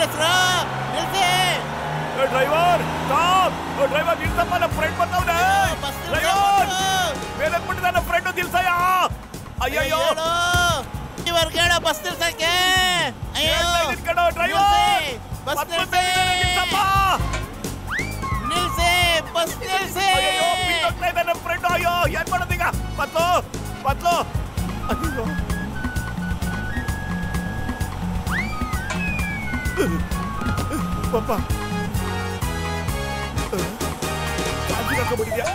ಹೆಸರು ನಿಲ್ಸಿ. Driver stop. Driver ನಿಲ್ಸಪ್ಪ, ನಮ್ಮ ಫ್ರೆಂಡ್ ಬಂದವನೆ. ಡ್ರೈವರ್ ಮೇಲೆ ಬಿಟ್ಟಿದ್ದ ನಮ್ಮ ಫ್ರೆಂಡ್ ನಿಲ್ಸಯ್ಯ. ಅಯ್ಯಯ್ಯೋ ಇವರು ಕೇಳೋ ಬಸ್ ನಿಲ್ಸಕ್ಕೆ. ಅಯ್ಯೋ ಡ್ರೈವರ್ ಬಸ್ ನಿಲ್ಸಿ, ನಿಲ್ಸಿ ಬಸ್ ನಿಲ್ಸಿ. ಅಯ್ಯೋ ಬಿಟ್ಟೋಗ್ತಾ ಇದೆ ನಮ್ಮ ಫ್ರೆಂಡ್. ಅಯ್ಯೋ ಏನ್ ಮಾಡೋದೀಗ? ಪತ್ಲು ಪತ್ಲು. ಅಯ್ಯೋ ಪಪ್ಪ ಚಾರ್ಜಿಗೆ ಹಾಕೊಂಡ್ಬಿಟ್ಟಿದ್ಯಾ?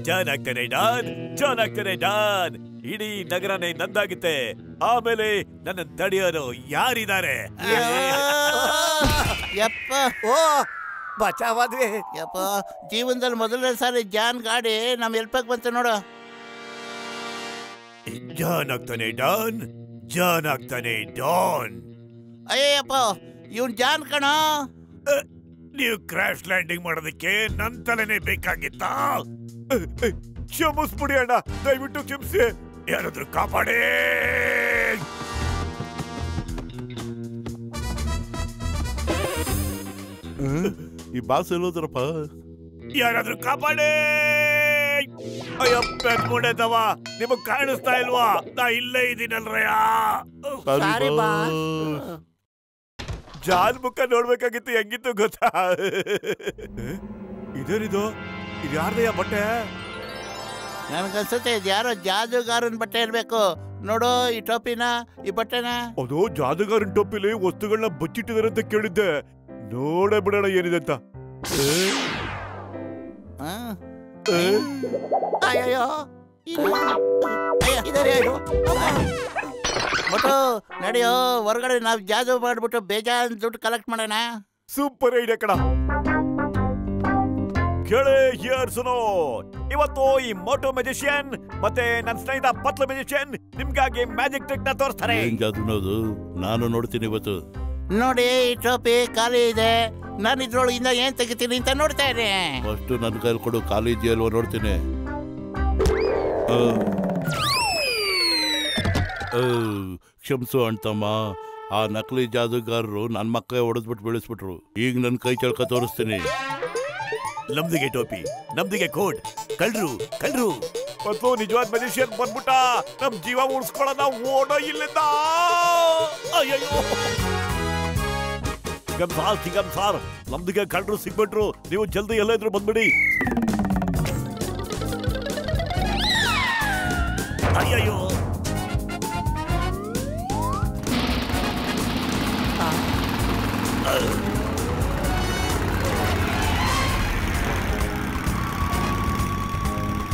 ಜಾನ್ ಆಗ್ತಾನೆ ಡಾನ್, ಜಾನ್ ಆಗ್ತಾನೆ ಡಾನ್. ಇಡೀ ನಗರನೇ ನಂದಾಗುತ್ತೆ. ಆಮೇಲೆ ನನ್ನ ತಡೆಯೋರು ಯಾರಿದ್ದಾರೆ? ಯಪ್ಪ ಓ ಬಚಾವಾದ್ವಿ. ಯಪ್ಪ, ಜೀವನದಲ್ಲಿ ಮೊದಲನೇ ಸಾರಿ ಜಾನ್ ಗಾಡಿ ನಮ್ ಎಲ್ಪಕ್ ಬಂತು ನೋಡು. ಜಾನ್ ಆಗ್ತಾನೆ ಡಾನ್, ಜಾನ್ ಆಗ್ತಾನೆ ಡಾನ್. ಅಯ್ಯಪ್ಪ, ಇವನ್ ಜಾನ್ ಕಣೋ. ನೀವು ಕ್ರಾಶ್ ಲ್ಯಾಂಡಿಂಗ್ ಮಾಡೋದಕ್ಕೆ ನನ್ ತಲೆನೇ ಬೇಕಾಗಿತ್ತಾ? ಕ್ಷಮಿಸ್ಬಿಡಿ ಅಣ್ಣ, ದಯವಿಟ್ಟು ಕ್ಷಮಿಸಿ. ಯಾರಾದ್ರೂ ಕಾಪಾಡೇ. ಈ ಬಾಸ್ ಎಲ್ಲೋದ್ರಪ್ಪ? ಯಾರಾದ್ರೂ ಕಾಪಾಡೇ. ಅಯ್ಯಪ್ಪ ಮುಡದವ, ನಿಮಗ್ ಕಾಣಿಸ್ತಾ ಇಲ್ವಾ? ನಾ ಇಲ್ಲೇ ಇದೀನಲ್ರಯ್ಯ. ಜಾನ್ ಮುಖ ನೋಡ್ಬೇಕಾಗಿತ್ತು, ಹೆಂಗಿತ್ತು ಗೊತ್ತಾ? ಇದೇನಿದು? ಇದು ಯಾರ್ದಯ್ಯ ಬಟ್ಟೆ? ನನ್ಗನ್ಸುತ್ತೆ ಇದು ಯಾರೋ ಜಾದೂಗಾರನ್ ಬಟ್ಟೆ ಇರ್ಬೇಕು. ನೋಡು ಈ ಟೋಪಿನ, ಈ ಬಟ್ಟೆನ. ಅದು ಜಾದೂಗಾರನ್ ಟೋಪಿಲಿ ವಸ್ತುಗಳನ್ನ ಬಚ್ಚಿಟ್ಟಿದಾರೆ ಅಂತ ಕೇಳಿದ್ದೆ. ನೋಡೇ ಬಿಡೋಣ ಏನಿದೆ ಅಂತ. ಅಯ್ಯೋ ಬಟ್ಟು ನಡಿಯೋ ಹೊರಗಡೆ, ನಾವು ಜಾದೂ ಮಾಡ್ಬಿಟ್ಟು ಬೇಜಾನ್ ದುಡ್ಡು ಕಲೆಕ್ಟ್ ಮಾಡೋಣ. ಸೂಪರ್ ಐಡಿಯಾ ಕಣ. ಕೇಳಿ ಹಿಯರ್ಸುನೋ, ಇವತ್ತು ಈ ಮೋಟೋ ಮ್ಯಾಜಿಷಿಯನ್ ಮತ್ತೆ ನನ್ನ ಸ್ನೇಹಿತ ಪತ್ಲ ಮ್ಯಾಜಿಷಿಯನ್ ನಿಮ್ಗಾಗಿ ಮ್ಯಾಜಿಕ್ ಟ್ರಿಕ್ ನ ತೋರಿಸ್ತಾರೆ. ಏನ್ ಜಾದೂನದು? ನಾನು ನೋಡ್ತೀನಿ ಇವತ್ತು. ನೋಡಿ ಈ ಟೋಪಿ ಖಾಲಿ ಇದೆ, ನಾನು ಇದ್ರೊಳಗಿಂದ ಏನ್ ತೆಗಿತೀನಿ ಅಂತ ನೋಡ್ತಾ ಇದ್ದೆ. ಫಸ್ಟ್ ನನ್ನ ಕೈಲಿ ಕೊಡು, ಖಾಲಿ ಇದೆಯಲ್ವ ನೋಡ್ತೀನಿ. ಕ್ಷಮಿಸು ಅಣ್ತಮ್ಮ, ಆ ನಕಲಿ ಜಾದೂಗಾರರು ನನ್ನ ಮಕ್ಕ ಹೊಡೆದ್ಬಿಟ್ಟು ಬೆಳೆಸ್ಬಿಟ್ರು. ಈಗ ನನ್ನ ಕೈ ಚಳಕ ತೋರಿಸ್ತೀನಿ. ನಮ್ದಿಗೆ ಟೋಪಿ, ನಮ್ದಿಗೆ ಕೋಟ್. ಕಳ್ರು ಕಳ್ರು ಮತ್ತು ನಿಜವಾದ ಮ್ಯಾಜಿಷಿಯನ್ ಬಂದ್ಬಿಟ್ಟ. ನಮ್ ಜೀವ ಉಳಿಸ್ಕೊಳ್ಳೋಣ, ಓಡೋ ಇಲ್ಲಿಂದ. ಅಯ್ಯಯ್ಯೋ ಸಿಗಮ್ ಸಾರ್, ನಮ್ದಿಗೆ ಕಳ್ರು ಸಿಗ್ಬಿಟ್ರು. ನೀವು ಜಲ್ದಿ ಎಲ್ಲ ಇದ್ರು ಬಂದ್ಬಿಡಿ. ಅಯ್ಯಯ್ಯೋ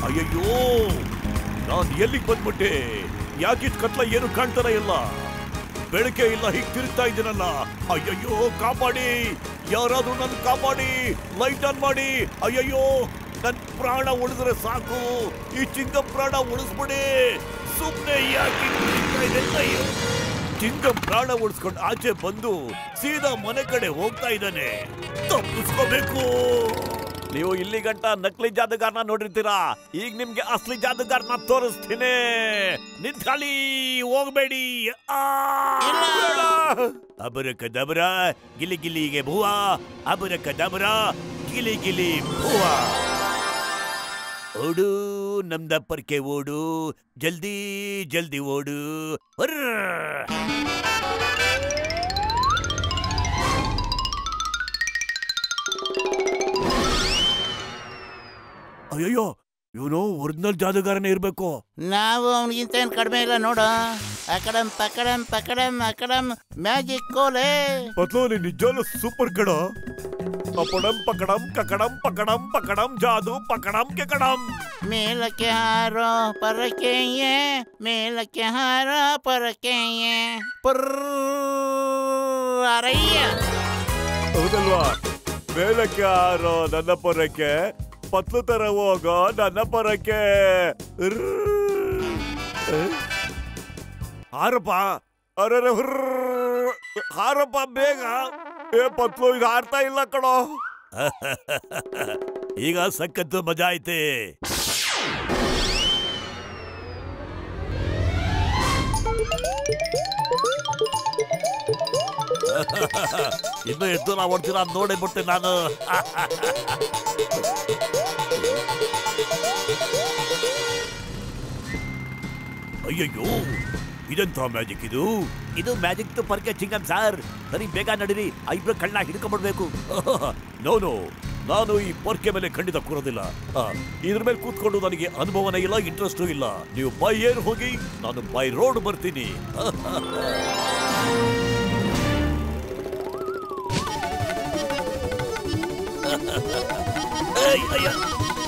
ಅಯ್ಯಯ್ಯೋ, ನಾನ್ ಎಲ್ಲಿಗೆ ಬಂದ್ಬಿಟ್ಟೆ? ಯಾಕಿದ್ ಕತ್ಲ ಏನು ಕಾಣ್ತಾರ ಇಲ್ಲ, ಬೆಳಕೆ ಇಲ್ಲ, ಹೀಗ್ ತಿರುಗ್ತಾ ಇದ್ದೀನಲ್ಲ. ಅಯ್ಯಯ್ಯೋ ಕಾಪಾಡಿ, ಯಾರಾದ್ರೂ ನನ್ ಕಾಪಾಡಿ, ಲೈಟ್ ಆನ್ ಮಾಡಿ. ಅಯ್ಯಯ್ಯೋ, ನನ್ ಪ್ರಾಣ ಉಳಿದ್ರೆ ಸಾಕು, ಈ ಚಿಂಗಂ ಪ್ರಾಣ ಉಳಿಸ್ಬಿಡಿ. ಸುಮ್ನೆ ಯಾಕೆ ಅಯ್ಯೋ, ಚಿಂಗಂ ಪ್ರಾಣ ಉಳಿಸ್ಕೊಂಡು ಆಚೆ ಬಂದು ಸೀದಾ ಮನೆ ಕಡೆ ಹೋಗ್ತಾ ಇದ್ದಾನೆ. ತಪ್ಪಿಸ್ಕೋಬೇಕು. ನೀವು ಇಲ್ಲಿ ಗಂಟ ನಕಲಿ ಜಾದೂಗಾರನ ನೋಡಿರ್ತೀರಾ, ಈಗ ನಿಮ್ಗೆ ಅಸಲಿ ಜಾದೂಗಾರನ ತೋರಿಸ್ತೀನಿ. ನಿಂತ್ಕೊಳ್ಳಿ, ಹೋಗ್ಬೇಡಿ. ಅಬರಕದಬರ ಗಿಲಿ ಗಿಲಿಗೆ ಭೂವ, ಅಬರಕದಬರ ಗಿಲಿ ಗಿಲಿ ಭೂವ. ಓಡು ನಮ್ದಪ್ಪರ್ಕೆ ಓಡು, ಜಲ್ದಿ ಜಲ್ದಿ ಓಡು. ಅಯ್ಯಯ್ಯೋ, ಇವನು ಒರಿಜಿನಲ್ ಜಾದೂಗಾರನೇ ಇರ್ಬೇಕು. ನಾವು ಅವನಿಗಿಂತ ಏನ್ ಕಡಿಮೆ ಇಲ್ಲ ನೋಡು. ಅಕಡಮ್ ಪಕಡಮ್ ಪಕಡಮ್ ಅಕಡಮ್ ಮ್ಯಾಜಿಕ್ ಕೋಲೆ. ಪತ್ಲು ನೀನ್ ನಿಜವಾಗ್ಲೂ ಸೂಪರ್ ಕಣ. ಪಕಡಮ್ ಪಕಡಮ್ ಕಕಡಮ್ ಪಕಡಮ್ ಪಕಡಮ್ ಜಾದು ಪಕಡಮ್ ಕೆಕಡಮ್. ಮೇಲಕ್ಕೆ ಹಾರೋ ಪರಕೆಯೇ, ಮೇಲಕ್ಕೆ ಹಾರೋ ಪರಕೆಯೇ. ಅರಯ್ಯ. ಹೌದಲ್ವಾ? ಮೇಲಕ್ಕೆ ಹಾರೋ ನನ್ನ ಪರಕ್ಕೆ, ಪತ್ಲು ತರ ಹೋಗೋ ನನ್ನ ಪರಕ್ಕೆ. ಹಾರಪ್ಪ, ಅರೆ ಹಾರಪ್ಪ ಬೇಗ. ಏ ಪತ್ಲು, ಇದು ಹಾರ್ತಾ ಇಲ್ಲ ಕಣೋ. ಈಗ ಸಖತ್ತು ಮಜಾ ಐತೆ. ಇನ್ನು ಎದ್ದು ನಾವು ಹೊಡ್ತೀರ ನೋಡೇ ಬಿಟ್ಟೆ ನಾನು. ಅಯ್ಯಯ್ಯೋ, ಇದೆಂತ ಮ್ಯಾಜಿಕ್ ಇದು? ಇದು ಮ್ಯಾಜಿಕ್ ಪರ್ಕೆ ಚಿಂಗಂ ಸರ್. ಸರಿ ಬೇಗ ನಡೀರಿ, ಇಬ್ರು ಕಣ್ಣ ಹಿಡ್ಕೊಂಡ್ಬಿಡ್ಬೇಕು. ನೋ ನಾನು ಈ ಪೊರ್ಕೆ ಮೇಲೆ ಖಂಡಿತ ಕೂರೋದಿಲ್ಲ. ಇದ್ರ ಮೇಲೆ ಕೂತ್ಕೊಂಡು ನನಗೆ ಅನುಭವನೇ ಇಲ್ಲ, ಇಂಟ್ರೆಸ್ಟು ಇಲ್ಲ. ನೀವು ಬೈ ಏರ್ ಹೋಗಿ, ನಾನು ಬೈ ರೋಡ್ ಬರ್ತೀನಿ.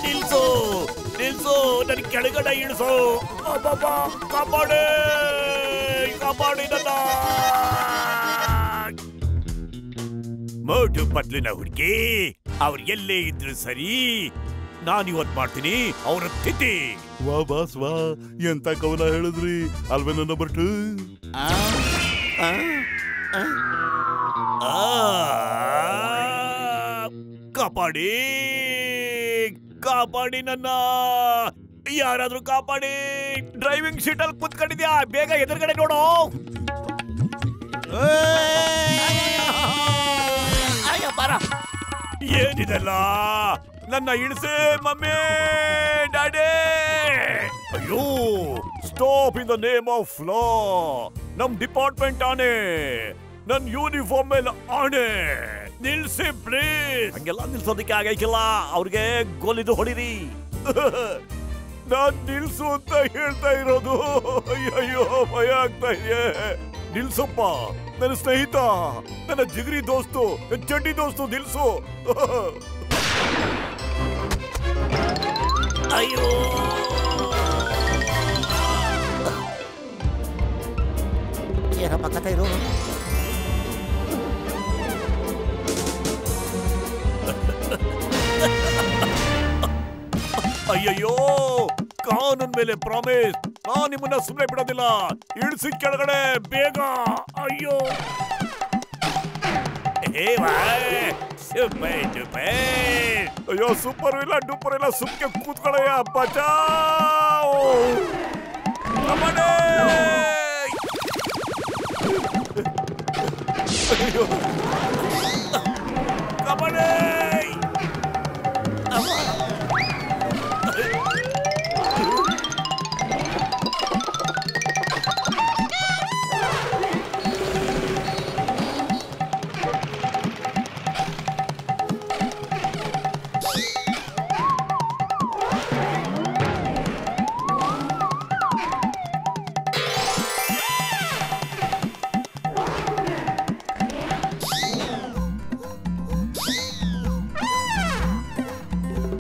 ನಿಲ್ಸು ನಿಲ್ಸು, ನನ್ ಕೆಳಗಡೆ ಇಳಿಸು. ಕಾಪಾಡಿ ಕಾಪಾಡಿ ನನ್ನ ಮೋಟು ಪತ್ಲಿನ ಹುಡುಗಿ. ಅವ್ರು ಎಲ್ಲೇ ಇದ್ರು ಸರಿ, ನಾನಿವತ್ ಮಾಡ್ತೀನಿ ಅವ್ರ ತಿಥಿ. ವಾ ಬಾಸ್ ವಾ, ಎಂತ ಕವನ ಹೇಳಿದ್ರಿ ಅಲ್ವೇನೋ ನಂಬರ್ 2. ಕಾಪಾಡಿ ಕಾಪಾಡಿ ನನ್ನ, ಯಾರಾದ್ರೂ ಕಾಪಾಡಿ. ಡ್ರೈವಿಂಗ್ ಸೀಟ್ ಅಲ್ಲಿ ಕುತ್ಕೊಂಡಿದ್ಯಾ? ಬೇಗ ಎದುರುಗಡೆ ನೋಡು. ಏನಿದೆಲ್ಲ? ನನ್ನ ಇಳಿಸೆ ಮಮ್ಮಿ, ಡ್ಯಾಡಿ. ಅಯ್ಯೋ, stop in the name of law. ನಮ್ ಡಿಪಾರ್ಟ್ಮೆಂಟ್ ಆನೆ, ನನ್ ಯೂನಿಫಾರ್ಮ್ ಮೇಲೆ ಆನೆ. ನಿಲ್ಸಿ ಪ್ಲೀಸ್. ಹಂಗೆಲ್ಲ ನಿಲ್ಸೋದಕ್ಕೆ ಆಗೈಕಿಲ್ಲ. ಅವ್ರಿಗೆ ಗೋಲಿದು ಹೊಡಿರಿ. ನಾನ್ ನಿಲ್ಸು ಅಂತ ಹೇಳ್ತಾ ಇರೋದು. ಅಯ್ಯಯ್ಯೋ, ಭಯ ಆಗ್ತಾ ಇದೆ. ನಿಲ್ಸಪ್ಪ, ನನ್ನ ಸ್ನೇಹಿತ, ನನ್ನ ಜಿಗರಿ ದೋಸ್ತು, ಚಡ್ಡಿ ದೋಸ್ತು, ನಿಲ್ಸು. ಅಯ್ಯೋ, ಏನಪ್ಪ ಕಥೆ ಇದು? ಅಯ್ಯಯ್ಯೋ, ಕಾನೂನ್ ಮೇಲೆ ಪ್ರಾಮಿಸ್. ನಾನ್ ನಿಮ್ಮನ್ನ ಸುಮ್ಮನೆ ಬಿಡೋದಿಲ್ಲ. ಇಳಿಸಿ ಕೆಳಗಡೆ ಬೇಗ. ಅಯ್ಯೋ, ಅಯ್ಯೋ, ಸೂಪರ್ ಇಲ್ಲ ಡೂಪರ್ ಇಲ್ಲ, ಸುಮ್ಕೆ ಕೂತ್ಕೊಳ್ಳಯ್ಯ. ಬಚಾವ್. ಅಯ್ಯೋ, ಕಬಡ್ಡಿ.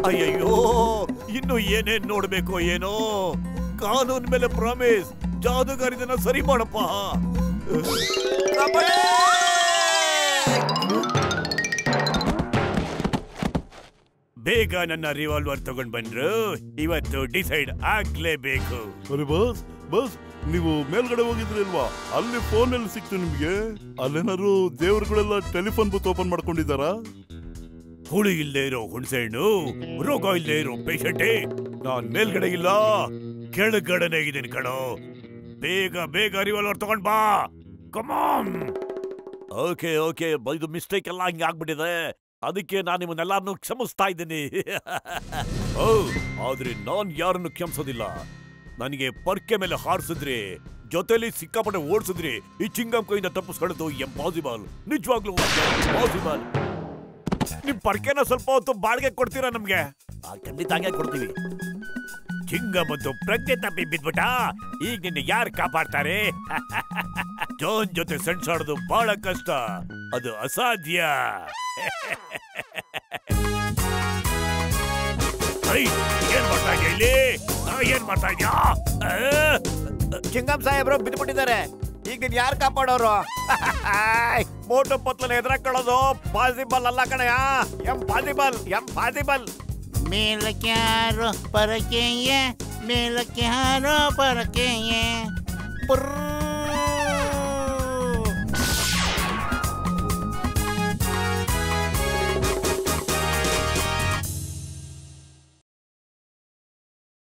ಅಯ್ಯಯ್ಯೋ, ಇನ್ನು ಏನೇನ್ ನೋಡ್ಬೇಕು ಏನೋ. ಕಾನೂನ್ ಮೇಲೆ ಪ್ರಾಮಿಸ್. ಜಾದೂಗಾರಿದನ್ನ ಸರಿ ಮಾಡಪ್ಪ. ಬೇಗ ನನ್ನ ರಿವಾಲ್ವರ್ ತಗೊಂಡ್ ಬಂದ್ರು. ಇವತ್ತು ಡಿಸೈಡ್ ಆಗ್ಲೇಬೇಕು. ಅರೆ ಬಾಸ್ ಬಾಸ್, ನೀವು ಮೇಲ್ಗಡೆ ಹೋಗಿದ್ರಿ ಅಲ್ವಾ? ಅಲ್ಲಿ ಫೋನ್ ಎಲ್ಲಿ ಸಿಕ್ತು ನಿಮ್ಗೆ? ಅಲ್ಲೇನಾದ್ರು ದೇವರುಗಳೆಲ್ಲ ಟೆಲಿಫೋನ್ ಬೂತ್ ಓಪನ್ ಮಾಡ್ಕೊಂಡಿದ್ದಾರಾ? ಹುಳಿ ಇಲ್ಲದೆ ಇರೋ ಹುಣಸೆ ಹಣ್ಣು, ರೋಗ ಇಲ್ಲದೆ ಇರೋ ಪೇಷಂಟೇ. ನಾನ್ ಮೇಲ್ಗಡೆ ಇಲ್ಲ, ಕೆಳಗಡೆನೆ ಇದೀನಿ ಕಣೋ. ಬೇಗ ಬೇಗ ರಿವಾಲ್ವರ್ ತಗೊಂಡ್ ಬಾ. ಕಮಾನ್. ಓಕೆ ಓಕೆ, ಇದು ಮಿಸ್ಟೇಕ್ ಎಲ್ಲ ಹಿಂಗೆ ಆಗ್ಬಿಟ್ಟಿದೆ. ಅದಕ್ಕೆ ನಾನು ನಿಮ್ಮನ್ನೆಲ್ಲಾರನ್ನು ಕ್ಷಮಿಸ್ತಾ ಇದ್ದೀನಿ. ಆದ್ರೆ ನಾನ್ ಯಾರನ್ನು ಕ್ಷಮಿಸೋದಿಲ್ಲ. ನನಗೆ ಪರ್ಕೆ ಮೇಲೆ ಹಾರಿಸಿದ್ರಿ, ಜೊತೆಲಿ ಸಿಕ್ಕಾಪಟ್ಟೆ ಓಡಿಸಿದ್ರಿ. ಈ ಚಿಂಗಂ ಕೈಯಿಂದ ತಪ್ಪಿಸ್ಕೊಳ್ಳೋದು ಇಂಪಾಸಿಬಲ್. ನಿಜವಾಗ್ಲೂ ಇಂಪಾಸಿಬಲ್. ನಿಮ್ ಪರ್ಕೆನ ಸ್ವಲ್ಪ ಹೊತ್ತು ಬಾಡಿಗೆ ಕೊಡ್ತೀರಾ ನಮ್ಗೆ? ಖಂಡಿತ ಹಾಗೆ ಕೊಡ್ತೀವಿ. ಚಿಂಗಂ ಮತ್ತು ಪ್ರಜ್ಞೆ ತಪ್ಪಿ ಬಿದ್ಬಿಟ್ಟ. ಈಗ ನಿನ್ನ ಯಾರು ಕಾಪಾಡ್ತಾರೆ? ಜಾನ್ ಜೊತೆ ಸೆಣ್ಸಾಡೋದು ಬಹಳ ಕಷ್ಟ, ಅದು ಅಸಾಧ್ಯ. ಏನ್ ಮಾಡ್ತಾ ಇದೆಯಾ ಇಲ್ಲಿ? ಏನ್ ಮಾಡ್ತಾ ಇದೆಯಾ? ಚಿಂಗಂ ಸಾಹೇಬ್ರು ಬಿದ್ದುಬಿಟ್ಟಿದ್ದಾರೆ. ಈಗ ನೀನ್ ಯಾರು ಕಾಪಾಡೋರು? ಮೋಟು ಪತ್ಲನ ಎದುರಾಕೊಳ್ಳೋದು ಪಾಸಿಬಲ್ ಅಲ್ಲ ಕಣಯ್ಯ. Impossible, impossible. ಮೇಲಕ್ಕೆ ಯಾರೋ ಪರಕೆಯೇ, ಮೇಲಕ್ಕೆ ಯಾರೋ ಪರಕೆಯೇ.